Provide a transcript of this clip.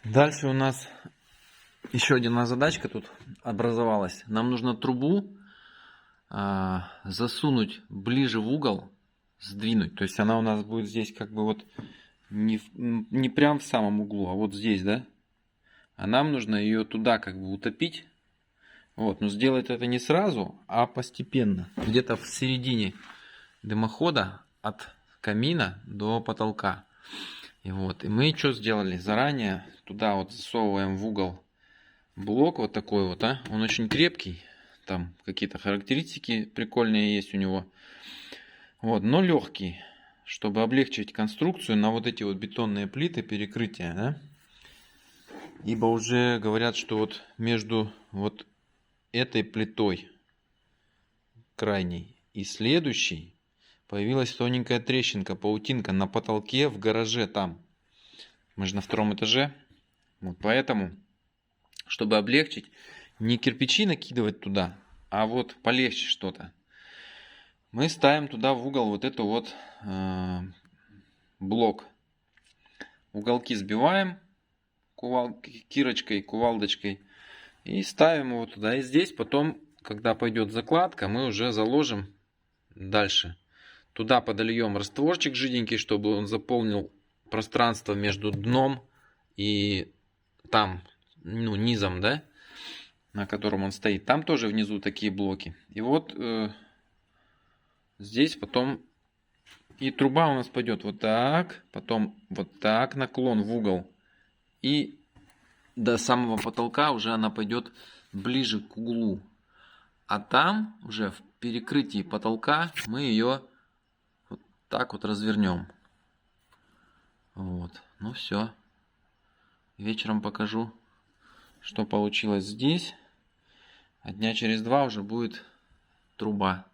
Дальше у нас еще одна задачка тут образовалась. Нам нужно трубу засунуть ближе в угол, сдвинуть. То есть она у нас будет здесь как бы вот не прям в самом углу, а вот здесь, да? А нам нужно ее туда как бы утопить. Вот, но сделать это не сразу, а постепенно. Где-то в середине дымохода от камина до потолка. И вот, и мы что сделали? Заранее туда вот засовываем в угол блок вот такой вот, он очень крепкий. Там какие-то характеристики прикольные есть у него. Вот, но легкий, чтобы облегчить конструкцию на вот эти вот бетонные плиты перекрытия, да? Ибо уже говорят, что вот между вот этой плитой крайней и следующей появилась тоненькая трещинка, паутинка на потолке в гараже там. Мы же на втором этаже. Вот поэтому, чтобы облегчить, не кирпичи накидывать туда, а вот полегче что-то. Мы ставим туда в угол вот это вот блок. Уголки сбиваем кирочкой, кувалдочкой и ставим его туда. И здесь потом, когда пойдет закладка, мы уже заложим дальше. Туда подольем растворчик жиденький, чтобы он заполнил пространство между дном и там, ну, низом, да, на котором он стоит. Там тоже внизу такие блоки. И вот здесь потом и труба у нас пойдет вот так, потом вот так, наклон в угол. И до самого потолка уже она пойдет ближе к углу. А там уже в перекрытии потолка мы ее вот так вот развернем. Вот. Ну все. Вечером покажу, что получилось здесь. А дня через два уже будет труба.